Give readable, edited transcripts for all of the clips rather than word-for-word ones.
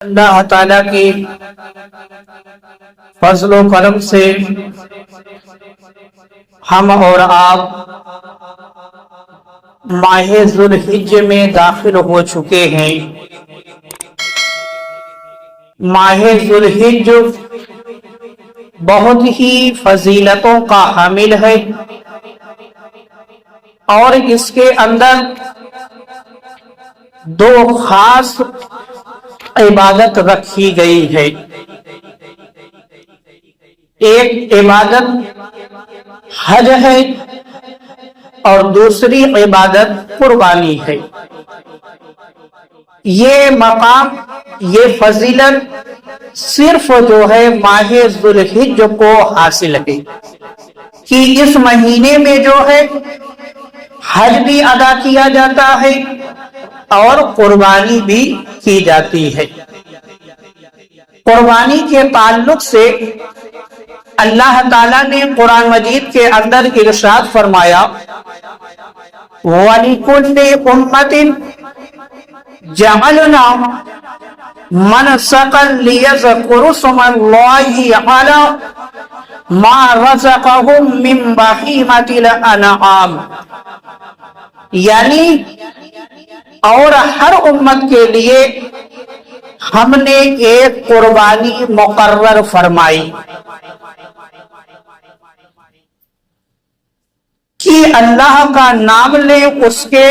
اللہ تعالیٰ کی فضل و کرم سے ہم اور آپ ماہ ذوالحج میں داخل ہو چکے ہیں۔ ماہ ذوالحج بہت ہی فضیلتوں کا حامل ہے اور اس کے اندر دو خاص عبادت رکھی گئی ہے۔ ایک عبادت حج ہے اور دوسری عبادت قربانی ہے۔ یہ مقام، یہ فضیلت صرف جو ہے ماہ ذوالحج کو حاصل ہے کہ اس مہینے میں جو ہے حج بھی ادا کیا جاتا ہے اور قربانی بھی کی جاتی ہے۔ قربانی کے تعلق سے اللہ تعالیٰ نے قرآن مجید کے اندر ارشاد فرمایا وَلِكُلِّ أُمَّةٍ جَعَلْنَا مَنْسَكًا لِيَذْكُرُوا اسْمَ اللَّهِ عَلَىٰ مَا رَزَقَهُم مِّن بَهِيمَةِ الْأَنْعَامِ، یعنی اور ہر امت کے لیے ہم نے ایک قربانی مقرر فرمائی کہ اللہ کا نام لیں اس کے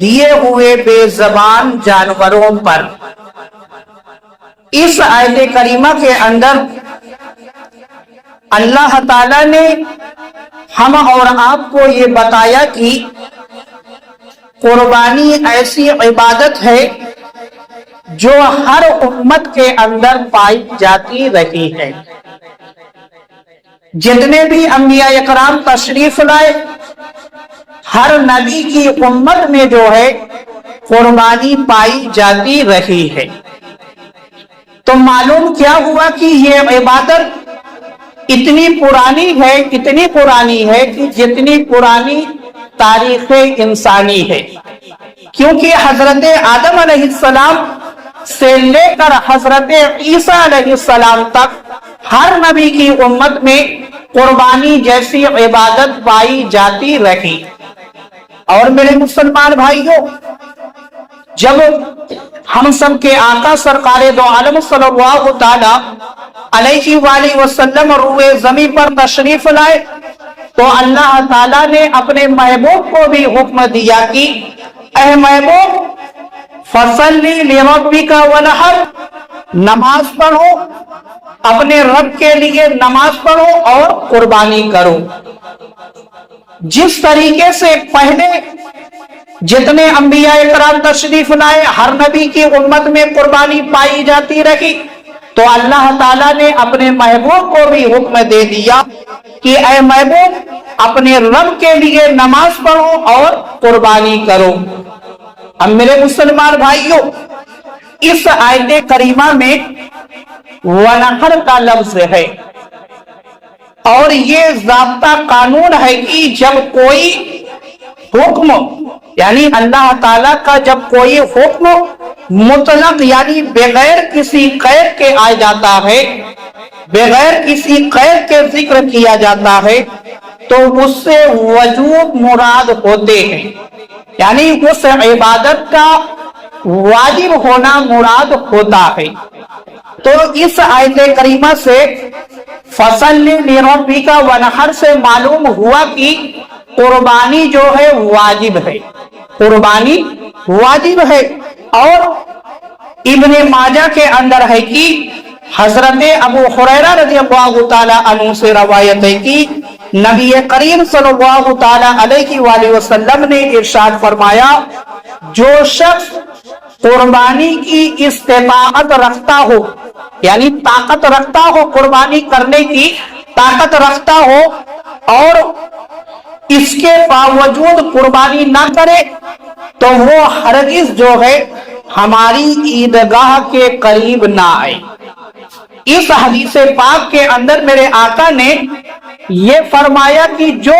دیے ہوئے بے زبان جانوروں پر۔ اس آیت کریمہ کے اندر اللہ تعالیٰ نے ہم اور آپ کو یہ بتایا کہ قربانی ایسی عبادت ہے جو ہر امت کے اندر پائی جاتی رہی ہے۔ جتنے بھی انبیاء اکرام تشریف لائے، ہر نبی کی امت میں جو ہے قربانی پائی جاتی رہی ہے۔ تو معلوم کیا ہوا کہ یہ عبادت اتنی پرانی ہے کہ جتنی پرانی تاریخ انسانی ہے، کیونکہ حضرت آدم علیہ السلام سے لے کر حضرت عیسیٰ علیہ السلام تک ہر نبی کی امت میں قربانی جیسی عبادت پائی جاتی رہی۔ اور میرے مسلمان بھائیوں، جب ہم سب کے آقا سرکار دو عالم صلی اللہ تعالی علیہ وآلہ وسلم روئے زمین پر تشریف لائے تو اللہ تعالیٰ نے اپنے محبوب کو بھی حکم دیا کہ اے محبوب فَصَلِّ لِرَبِّكَ وَانْحَرْ، نماز پڑھو، اپنے رب کے لیے نماز پڑھو اور قربانی کرو۔ جس طریقے سے پہلے جتنے انبیاء اکرام تشریف لائے ہر نبی کی امت میں قربانی پائی جاتی رہی، تو اللہ تعالیٰ نے اپنے محبوب کو بھی حکم دے دیا کہ اے محبوب اپنے رب کے لیے نماز پڑھو اور قربانی کرو۔ اب میرے مسلمان بھائیوں، اس آیت کریمہ میں وَنَحْرَ کا لفظ ہے اور یہ ضابطہ قانون ہے کہ جب کوئی حکم، یعنی اللہ تعالیٰ کا جب کوئی حکم مطلق یعنی بغیر کسی قید کے آ جاتا ہے، بغیر کسی قید کے ذکر کیا جاتا ہے تو اس سے وجوب مراد ہوتے ہیں، یعنی اس عبادت کا واجب ہونا مراد ہوتا ہے۔ تو اس آیت کریمہ سے فَصَلِّ لِرَبِّكَ وَانْحَرْ سے معلوم ہوا کہ قربانی جو ہے واجب ہے، قربانی واجب ہے۔ اور ابن ماجہ کے اندر ہے کہ حضرت ابو ہریرہ رضی اللہ تعالی عنہ سے روایت ہے کہ نبی کریم صلی اللہ تعالی علیہ وآلہ وسلم نے ارشاد فرمایا جو شخص قربانی کی استطاعت رکھتا ہو، یعنی طاقت رکھتا ہو، قربانی کرنے کی طاقت رکھتا ہو اور اس کے باوجود قربانی نہ کرے تو وہ ہرگز جو ہے ہماری عیدگاہ کے قریب نہ آئے۔ اس حدیث پاک کے اندر میرے آقا نے یہ فرمایا کہ جو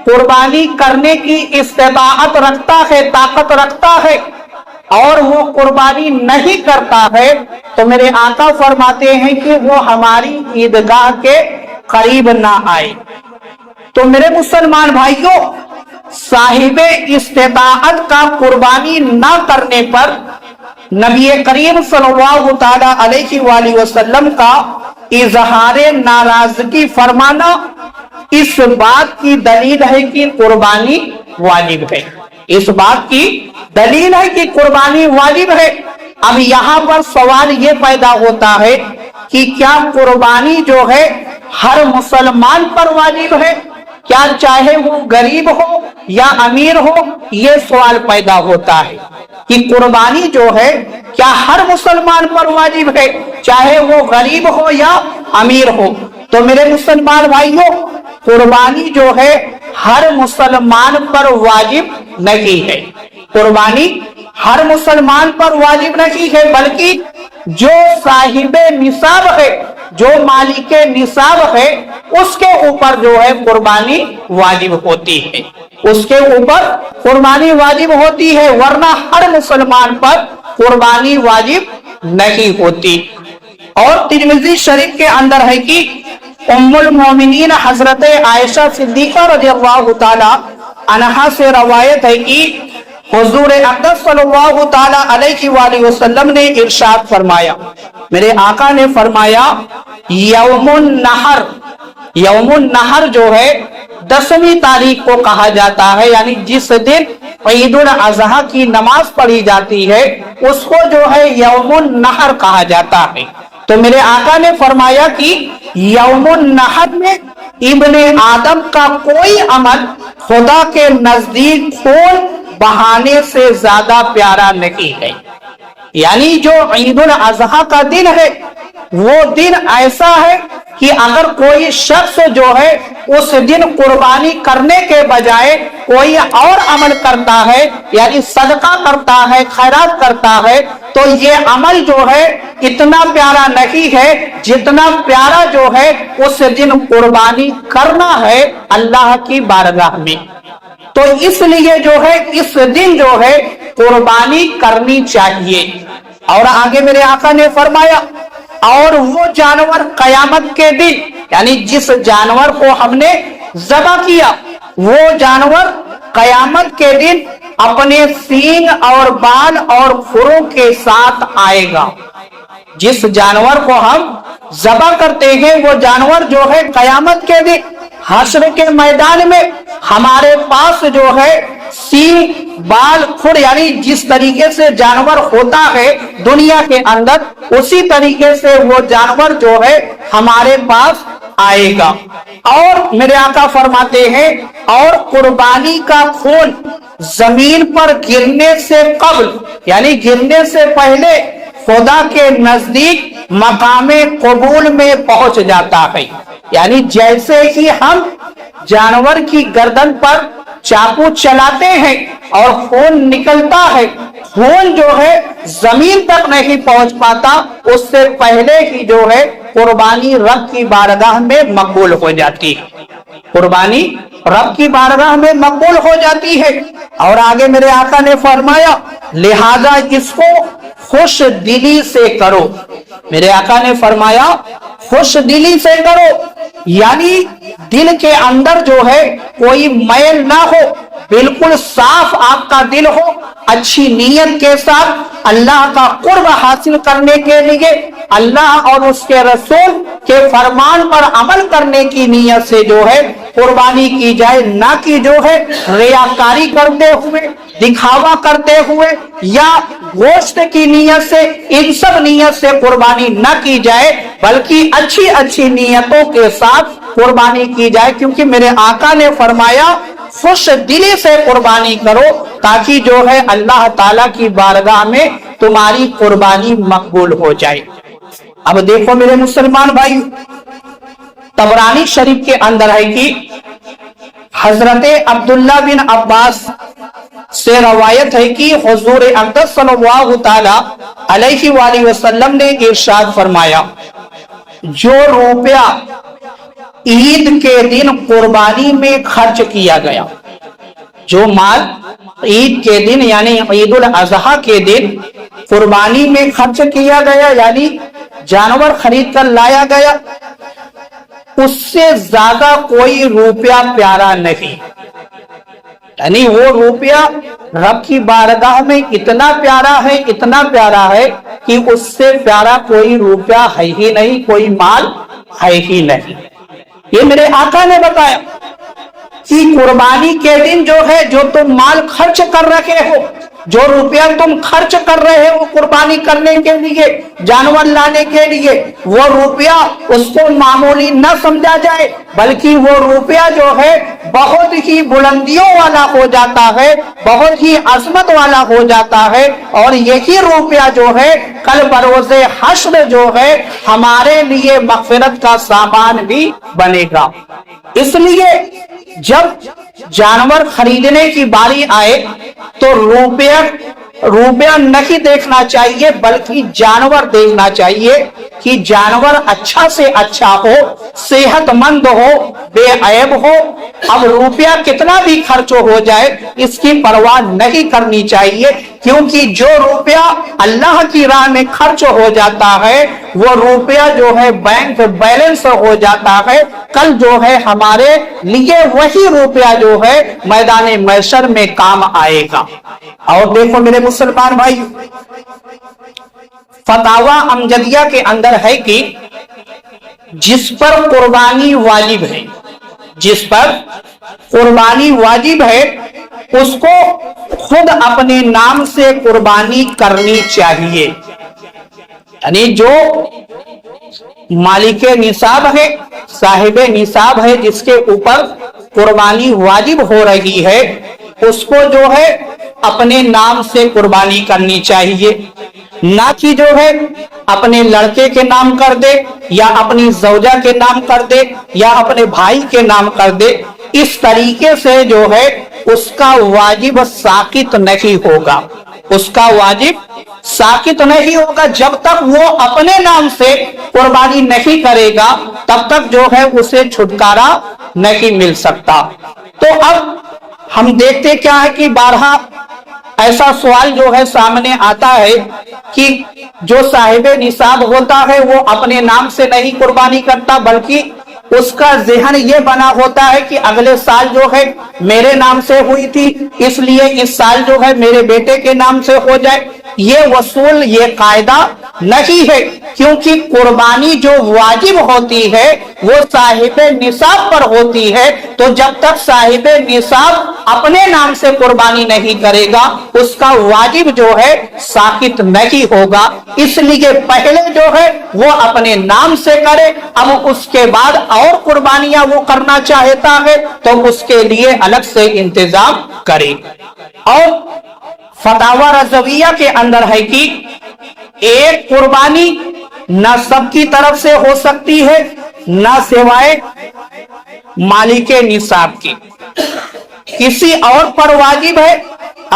قربانی کرنے کی استطاعت رکھتا ہے، طاقت رکھتا ہے، اور وہ قربانی نہیں کرتا ہے تو میرے آقا فرماتے ہیں کہ وہ ہماری عیدگاہ کے قریب نہ آئے۔ تو میرے مسلمان بھائیوں، صاحب استطاعت کا قربانی نہ کرنے پر نبی کریم صلی اللہ تعالی علیہ وآلہ وسلم کا اظہار ناراضگی فرمانا اس بات کی دلیل ہے کہ قربانی واجب ہے۔ اس بات کی دلیل ہے کہ قربانی واجب ہے۔ اب یہاں پر سوال یہ پیدا ہوتا ہے کہ کیا قربانی جو ہے ہر مسلمان پر واجب ہے؟ کیا چاہے وہ غریب ہو یا امیر ہو؟ یہ سوال پیدا ہوتا ہے کہ قربانی جو ہے کیا ہر مسلمان پر واجب ہے، چاہے وہ غریب ہو یا امیر ہو؟ تو میرے مسلمان بھائیوں، قربانی جو ہے ہر مسلمان پر واجب نہیں ہے۔ قربانی ہر مسلمان پر واجب نہیں ہے، بلکہ جو صاحب نصاب ہے، جو مالک نصاب ہے، اس کے اوپر جو ہے قربانی واجب ہوتی ہے، اس کے اوپر قربانی واجب ہوتی ہے، ورنہ ہر مسلمان پر قربانی واجب نہیں ہوتی۔ اور ترمذی شریف کے اندر ہے کہ ام المومنین حضرت عائشہ صدیقہ رضی اللہ تعالی عنہا سے روایت ہے کہ حضور اقدس صلی اللہ تعالی علیہ وآلہ وسلم نے ارشاد فرمایا، میرے آقا نے فرمایا، یوم النحر، یوم النحر جو ہے 10ویں تاریخ کو کہا جاتا ہے، یعنی جس دن عید الاضحیٰ کی نماز پڑھی جاتی ہے اس کو جو ہے یوم النحر کہا جاتا ہے۔ تو میرے آقا نے فرمایا کہ یوم النحر میں ابن آدم کا کوئی عمل خدا کے نزدیک خون بہانے سے زیادہ پیارا نہیں ہے۔ یعنی جو عید الاضحیٰ کا دن ہے وہ دن ایسا ہے کہ اگر کوئی شخص جو ہے اس دن قربانی کرنے کے بجائے کوئی اور عمل کرتا ہے، یعنی صدقہ کرتا ہے، خیرات کرتا ہے، تو یہ عمل جو ہے اتنا پیارا نہیں ہے جتنا پیارا جو ہے اس دن قربانی کرنا ہے اللہ کی بارگاہ میں۔ تو اس لیے جو ہے اس دن جو ہے قربانی کرنی چاہیے۔ اور آگے میرے آقا نے فرمایا، اور وہ جانور قیامت کے دن، یعنی جس جانور کو ہم نے ذبح کیا، وہ جانور قیامت کے دن اپنے سینگ اور بال اور کھروں کے ساتھ آئے گا۔ جس جانور کو ہم ذبح کرتے ہیں وہ جانور جو ہے قیامت کے دن حشر کے میدان میں ہمارے پاس جو ہے سینگ، بال، کھر، یعنی جس طریقے سے جانور ہوتا ہے دنیا کے اندر، اسی طریقے سے وہ جانور جو ہے ہمارے پاس آئے گا۔ اور میرے آقا فرماتے ہیں، اور قربانی کا خون زمین پر گرنے سے قبل، یعنی گرنے سے پہلے خدا کے نزدیک مقام قبول میں پہنچ جاتا ہے۔ یعنی جیسے ہی ہم جانور کی گردن پر چاقو چلاتے ہیں اور خون نکلتا ہے، خون جو ہے زمین تک نہیں پہنچ پاتا، اس سے پہلے ہی جو ہے قربانی رب کی بارگاہ میں مقبول ہو جاتی ہے، قربانی رب کی بارگاہ میں مقبول ہو جاتی ہے۔ اور آگے میرے آقا نے فرمایا، لہذا اس کو خوش دلی سے کرو۔ میرے آقا نے فرمایا خوش دلی سے کرو، یعنی دل کے اندر جو ہے کوئی میل نہ ہو، بالکل صاف آپ کا دل ہو، اچھی نیت کے ساتھ اللہ کا قرب حاصل کرنے کے لیے، اللہ اور اس کے رسول کے فرمان پر عمل کرنے کی نیت سے جو ہے قربانی کی جائے، نہ کہ جو ہے ریاکاری کرتے ہوئے، دکھاوا کرتے ہوئے یا گوشت کی نیت سے، ان سب نیت سے قربانی نہ کی جائے، بلکہ اچھی اچھی نیتوں کے ساتھ قربانی کی جائے، کیونکہ میرے آقا نے فرمایا خوش دلی سے قربانی کرو تاکہ جو ہے اللہ تعالیٰ کی بارگاہ میں تمہاری قربانی مقبول ہو جائے۔ اب دیکھو میرے مسلمان بھائی، طبرانی شریف کے اندر ہے کہ حضرت عبداللہ بن عباس سے روایت ہے کہ حضور اقدس صلی اللہ تعالی علیہ وآلہ وسلم نے ارشاد فرمایا، جو روپیہ عید کے دن قربانی میں خرچ کیا گیا، جو مال عید کے دن یعنی عید الاضحیٰ کے دن قربانی میں خرچ کیا گیا یعنی جانور خرید کر لایا گیا، اس سے زیادہ کوئی روپیہ پیارا نہیں، یعنی وہ روپیہ رب کی بارگاہ میں اتنا پیارا ہے کہ اس سے پیارا کوئی روپیہ ہے ہی نہیں، کوئی مال ہے ہی نہیں۔ یہ میرے آقا نے بتایا کہ قربانی کے دن جو ہے جو تم مال خرچ کر رہے ہو، جو روپیہ تم خرچ کر رہے ہو قربانی کرنے کے لیے، جانور لانے کے لیے، وہ روپیہ اس کو معمولی نہ سمجھا جائے، بلکہ وہ روپیہ جو ہے بہت ہی بلندیوں والا ہو جاتا ہے، بہت ہی عظمت والا ہو جاتا ہے، اور یہی روپیہ جو ہے کل بروز حشر جو ہے ہمارے لیے مغفرت کا سامان بھی بنے گا۔ اس لیے جب جانور خریدنے کی باری آئے تو روپیہ نہیں دیکھنا چاہیے، بلکہ جانور دیکھنا چاہیے کہ جانور اچھا سے اچھا ہو، صحت مند ہو، بے عیب ہو۔ اب روپیہ کتنا بھی خرچ ہو جائے اس کی پرواہ نہیں کرنی چاہیے، کیونکہ جو روپیہ اللہ کی راہ میں خرچ ہو جاتا ہے وہ روپیہ جو ہے بینک بیلنس ہو جاتا ہے، کل جو ہے ہمارے لیے وہی روپیہ جو ہے میدان محشر میں کام آئے گا۔ اور دیکھو میرے مسلمان بھائی، فتاوی امجدیہ کے اندر ہے کہ جس پر قربانی واجب ہے، جس پر قربانی واجب ہے اس کو خود اپنے نام سے قربانی کرنی چاہیے، یعنی جو مالک نصاب ہے، صاحب نصاب ہے، جس کے اوپر قربانی واجب ہو رہی ہے، اس کو جو ہے اپنے نام سے قربانی کرنی چاہیے، نہ کہ جو ہے اپنے لڑکے کے نام کر دے یا اپنی زوجہ کے نام کر دے یا اپنے بھائی کے نام کر دے۔ اس طریقے سے جو ہے اس کا واجب ساقط نہیں ہوگا، اس کا واجب ساقط نہیں ہوگا۔ جب تک وہ اپنے نام سے قربانی نہیں کرے گا تب تک جو ہے اسے چھٹکارا نہیں مل سکتا۔ تو اب ہم دیکھتے کیا ہے کہ بارہا ایسا سوال جو ہے سامنے آتا ہے کہ جو صاحب نصاب ہوتا ہے وہ اپنے نام سے نہیں قربانی کرتا، بلکہ اس کا ذہن یہ بنا ہوتا ہے کہ اگلے سال جو ہے میرے نام سے ہوئی تھی، اس لیے اس سال جو ہے میرے بیٹے کے نام سے ہو جائے۔ یہ اصول، یہ قاعدہ نہیں ہے، کیونکہ قربانی جو واجب ہوتی ہے وہ صاحب نصاب پر ہوتی ہے، تو جب تک صاحب نصاب اپنے نام سے قربانی نہیں کرے گا اس کا واجب جو ہے ساقط نہیں ہوگا۔ اس لیے پہلے جو ہے وہ اپنے نام سے کرے، اب اس کے بعد اور قربانیاں وہ کرنا چاہتا ہے تو اس کے لیے الگ سے انتظام کرے۔ اور فتاوی رضویہ کے اندر ہے کہ ایک قربانی نہ سب کی طرف سے ہو سکتی ہے نہ سوائے مالک نصاب کی، کسی اور پر واجب ہے۔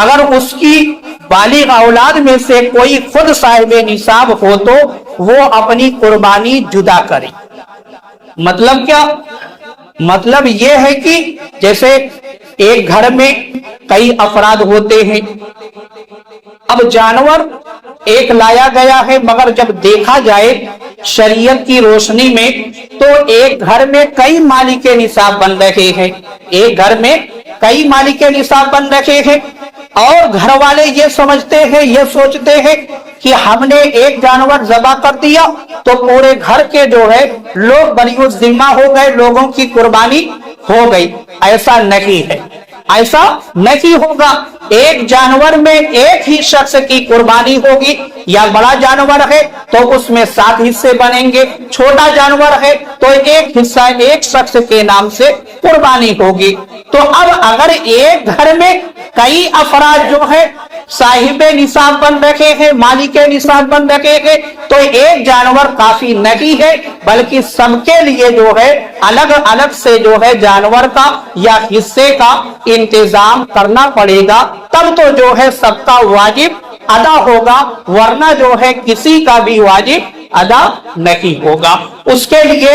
اگر اس کی بالغ اولاد میں سے کوئی خود صاحب نصاب ہو تو وہ اپنی قربانی جدا کرے۔ مطلب کیا؟ مطلب یہ ہے کہ جیسے ایک گھر میں کئی افراد ہوتے ہیں، اب جانور ایک لایا گیا ہے، مگر جب دیکھا جائے شریعت کی روشنی میں تو ایک گھر میں کئی مالک نصاب بن رہے ہیں، ایک گھر میں کئی مالک نصاب بن رہے ہیں، اور گھر والے یہ سمجھتے ہیں، یہ سوچتے ہیں کہ ہم نے ایک جانور ذبح کر دیا تو پورے گھر کے جو ہے لوگ بری الذمہ ہو گئے، لوگوں کی قربانی ہو گئی۔ ایسا نہیں ہے، ایسا نہیں ہوگا۔ ایک جانور میں ایک ہی شخص کی قربانی ہوگی، یا بڑا جانور ہے تو اس میں 7 حصے بنیں گے، چھوٹا جانور ہے تو ایک حصہ ایک شخص کے نام سے قربانی ہوگی۔ تو اب اگر ایک گھر میں کئی افراد جو ہے صاحب نصاب بن رکھے ہیں، مالک نصاب بن رکھے ہیں، تو ایک جانور کافی نہیں ہے، بلکہ سب کے لیے جو ہے الگ الگ سے جو ہے جانور کا یا حصے کا انتظام کرنا پڑے گا، تب تو جو ہے سب کا واجب ادا ہوگا، ورنہ جو ہے کسی کا بھی واجب ادا نہیں ہوگا۔ اس کے لیے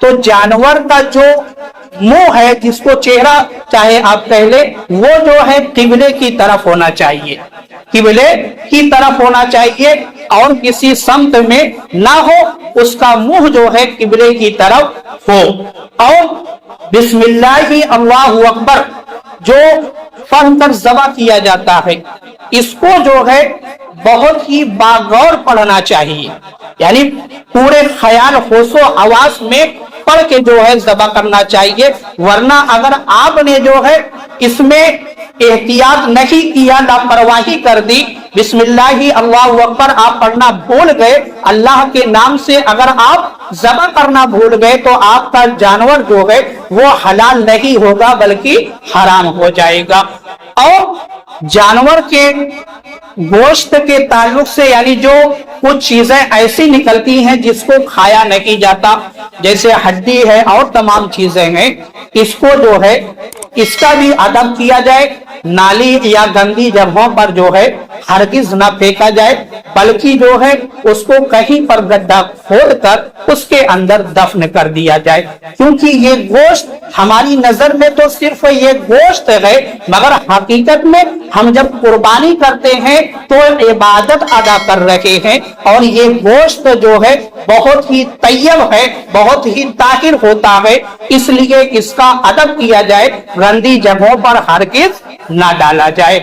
تو جانور کا جو منہ ہے، جس کو چہرہ چاہے آپ کہہ لیں، وہ جو ہے قبلے کی طرف ہونا چاہیے، قبلے کی طرف ہونا چاہیے اور کسی سمت میں نہ ہو، اس کا منہ جو ہے قبلے کی طرف ہو۔ اور بسم اللہ اللہ اکبر جو پڑھ کر ذبح کیا جاتا ہے، اس کو جو ہے بہت ہی باغور پڑھنا چاہیے، یعنی پورے خیال ہوش و حواس میں پڑھ کے جو ہے ذبح کرنا چاہیے، ورنہ اگر آپ نے جو ہے اس میں احتیاط نہیں کیا، لاپرواہی کر دی، بسم اللہ اللہ اکبر آپ پڑھنا بھول گئے، اللہ کے نام سے اگر آپ ذبح کرنا بھول گئے تو آپ کا جانور جو ہے وہ حلال نہیں ہوگا بلکہ حرام ہو جائے گا۔ اور جانور کے گوشت کے تعلق سے یعنی جو کچھ چیزیں ایسی نکلتی ہیں جس کو کھایا نہیں جاتا، جیسے ہڈی ہے اور تمام چیزیں ہیں، اس کو جو ہے اس کا بھی ادب کیا جائے، نالی یا گندی جگہوں پر جو ہے ہرگز نہ پھینکا جائے، بلکہ جو ہے اس کو کہیں پر گڈھا کھود کر اس کے اندر دفن کر دیا جائے، کیونکہ یہ گوشت ہماری نظر میں تو صرف یہ گوشت ہے، مگر حقیقت میں ہم جب قربانی کرتے ہیں تو عبادت ادا کر رہے ہیں، اور یہ گوشت جو ہے بہت ہی طیب ہے، بہت ہی طاہر ہوتا ہے، اس لیے اس کا ادب کیا جائے، گندی جگہوں پر ہرگز نہ ڈالا جائے۔